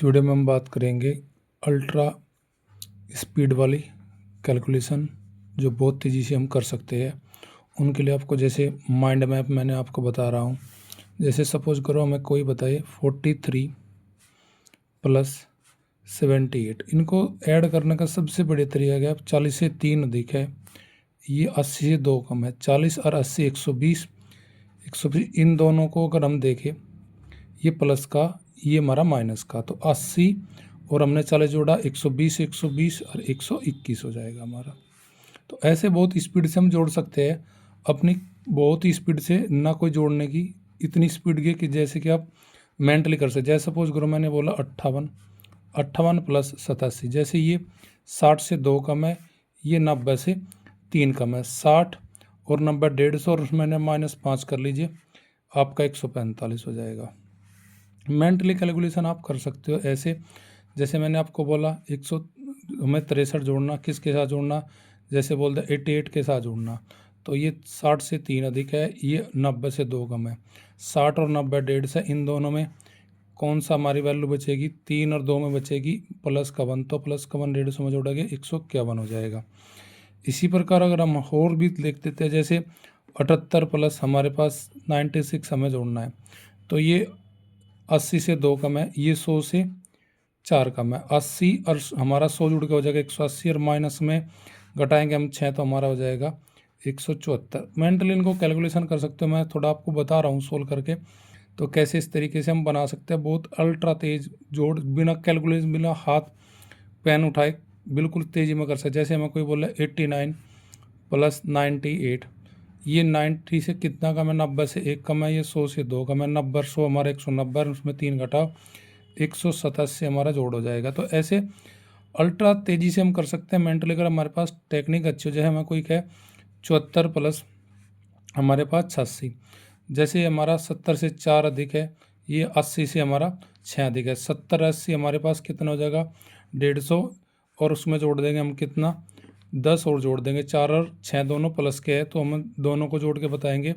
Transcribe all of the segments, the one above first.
इस वीडियो में हम बात करेंगे अल्ट्रा स्पीड वाली कैलकुलेशन जो बहुत तेज़ी से हम कर सकते हैं। उनके लिए आपको जैसे माइंड मैप मैंने आपको बता रहा हूँ। जैसे सपोज करो हमें कोई बताए 43 प्लस 78, इनको ऐड करने का सबसे बढ़िया तरीका क्या है। 40 से 3 अधिक है, ये 80 से 2 कम है। 40 और 80 120, 120 इन दोनों को अगर हम देखें, ये प्लस का ये हमारा माइनस का, तो 80 और हमने 40 जोड़ा 120 120 और 121 हो जाएगा हमारा। तो ऐसे बहुत स्पीड से हम जोड़ सकते हैं अपनी, बहुत ही स्पीड से, ना कोई जोड़ने की इतनी स्पीड की कि जैसे कि आप मेंटली कर सकते। जैसे सपोज करो मैंने बोला 58 प्लस 87, जैसे ये 60 से 2 कम है, ये 90 से 3 कम है। 60 और 90 150 और उसमें -5 कर लीजिए, आपका 145 हो जाएगा। मेंटली कैलकुलेशन आप कर सकते हो ऐसे। जैसे मैंने आपको बोला 100 हमें 63 जोड़ना, किसके साथ जोड़ना, जैसे बोल दे 88 के साथ जोड़ना, तो ये 60 से 3 अधिक है, ये 90 से 2 कम है। 60 और 90 150 है, इन दोनों में कौन सा हमारी वैल्यू बचेगी, 3 और 2 में बचेगी प्लस का 1, तो प्लस का 1 150 में जोड़ेंगे 151 हो जाएगा। इसी प्रकार अगर हम और भी लिख देते हैं, जैसे 78 प्लस हमारे पास 96 हमें जोड़ना है, तो ये 80 से 2 कम है, ये 100 से 4 कम है। 80 और हमारा 100 जुड़ के हो जाएगा 180, और माइनस में घटाएंगे हम 6, तो हमारा हो जाएगा 174। मेंटली इनको कैलकुलेशन कर सकते हो, मैं थोड़ा आपको बता रहा हूँ सोल्व करके, तो कैसे इस तरीके से हम बना सकते हैं बहुत अल्ट्रा तेज जोड़, बिना कैलकुलेशन, बिना हाथ पेन उठाए बिल्कुल तेज़ी में कर सकते। जैसे हमें कोई बोला 89 प्लस 98, ये 90 से कितना कम है, 90 से 1 कम है, ये 100 से 2 कम है। 90 100 हमारा 190, उसमें 3 घटाओ 187 से हमारा जोड़ हो जाएगा। तो ऐसे अल्ट्रा तेज़ी से हम कर सकते हैं मेंटली, अगर हमारे पास टेक्निक अच्छी हो जाए। हमें कोई कहे 74 प्लस हमारे पास 86, जैसे हमारा 70 से 4 अधिक है, ये 80 से हमारा 6 अधिक है। 70 80 हमारे पास कितना हो जाएगा 150, और उसमें जोड़ देंगे हम कितना 10 और जोड़ देंगे। 4 और 6 दोनों प्लस के है, तो हम दोनों को जोड़ के बताएंगे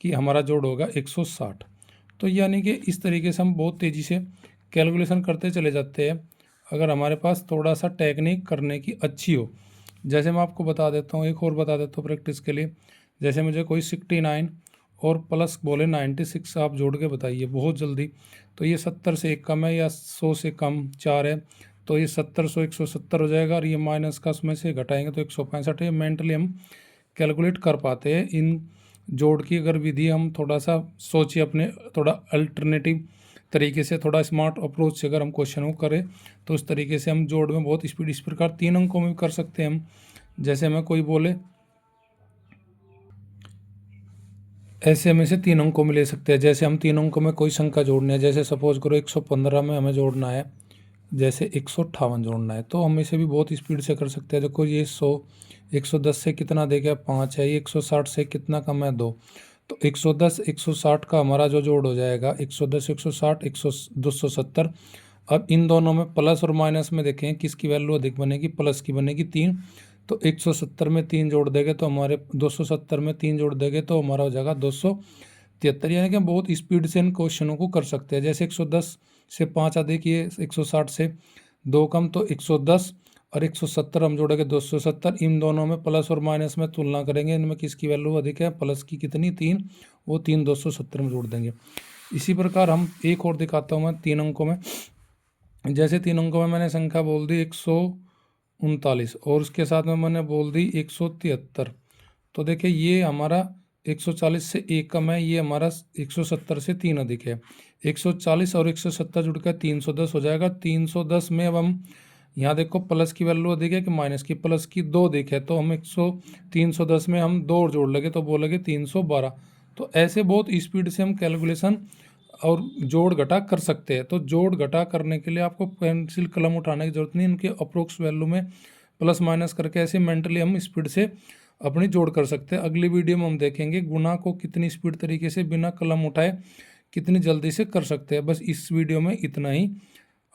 कि हमारा जोड़ होगा 160। तो यानी कि इस तरीके से हम बहुत तेज़ी से कैलकुलेशन करते चले जाते हैं, अगर हमारे पास थोड़ा सा टेक्निक करने की अच्छी हो। जैसे मैं आपको बता देता हूँ, एक और बता देता हूँ प्रैक्टिस के लिए। जैसे मुझे कोई 69 और प्लस बोले 96, आप जोड़ के बताइए बहुत जल्दी। तो ये 70 से 1 कम है, या 100 से कम 4 है, तो ये 70 100 170 हो जाएगा, और ये माइनस का उसमें से घटाएंगे तो 165 है। मेंटली हम कैलकुलेट कर पाते हैं इन जोड़ की अगर विधि हम थोड़ा सा सोचिए, अपने थोड़ा अल्टरनेटिव तरीके से, थोड़ा स्मार्ट अप्रोच से अगर हम क्वेश्चन को करें, तो उस तरीके से हम जोड़ में बहुत स्पीड, इस प्रकार 3 अंकों में भी कर सकते हैं हम। जैसे हमें कोई बोले, ऐसे में से 3 अंकों में ले सकते हैं। जैसे हम 3 अंकों में कोई संख्या जोड़नी है, जैसे सपोज करो 115 में हमें जोड़ना है, जैसे 158 जोड़ना है, तो हम इसे भी बहुत स्पीड से कर सकते हैं। देखो ये 100 110 से कितना देगा 5 है, ये 160 से कितना कम है 2, तो 110 160 का हमारा जो जोड़ हो जाएगा 110 160 270। अब इन दोनों में प्लस और माइनस में देखें किसकी वैल्यू अधिक बनेगी, प्लस की बनेगी 3, तो 170 में 3 जोड़ देंगे तो हमारे 270 में 3 जोड़ देंगे तो हमारा हो जाएगा 273। यानी कि हम बहुत स्पीड से इन क्वेश्चनों को कर सकते हैं। जैसे 110 से 5 अधिक, ये 160 से 2 कम, तो 110 और 170 हम जोड़ेंगे 270। इन दोनों में प्लस और माइनस में तुलना करेंगे, इनमें किसकी वैल्यू अधिक है, प्लस की कितनी 3, वो 3 270 में जोड़ देंगे। इसी प्रकार हम एक और दिखाता हूँ मैं 3 अंकों में। जैसे 3 अंकों में मैंने संख्या बोल दी 139, और उसके साथ में मैंने बोल दी 173, तो देखिए ये हमारा 140 से 1 कम है, ये हमारा 170 से 3 अधिक है। 140 और 170 जुड़ कर 310 हो जाएगा। 310 में अब हम यहाँ देखो प्लस की वैल्यू अधिक है कि माइनस की, प्लस की 2 अधिक है, तो हम 310 में हम 2 और जोड़ लेंगे तो बोलेंगे 312। तो ऐसे बहुत स्पीड से हम कैलकुलेशन और जोड़ घटा कर सकते हैं। तो जोड़ घटा करने के लिए आपको पेंसिल कलम उठाने की जरूरत नहीं, इनके अप्रोक्स वैल्यू में प्लस माइनस करके ऐसे मेंटली हम स्पीड से अपनी जोड़ कर सकते हैं। अगली वीडियो में हम देखेंगे गुणा को कितनी स्पीड तरीके से बिना कलम उठाए कितनी जल्दी से कर सकते हैं। बस इस वीडियो में इतना ही,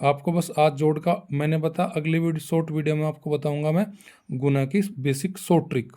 आपको बस आज जोड़ का मैंने बता, अगली वीडियो शॉर्ट वीडियो में आपको बताऊंगा मैं गुणा की बेसिक शॉर्ट ट्रिक।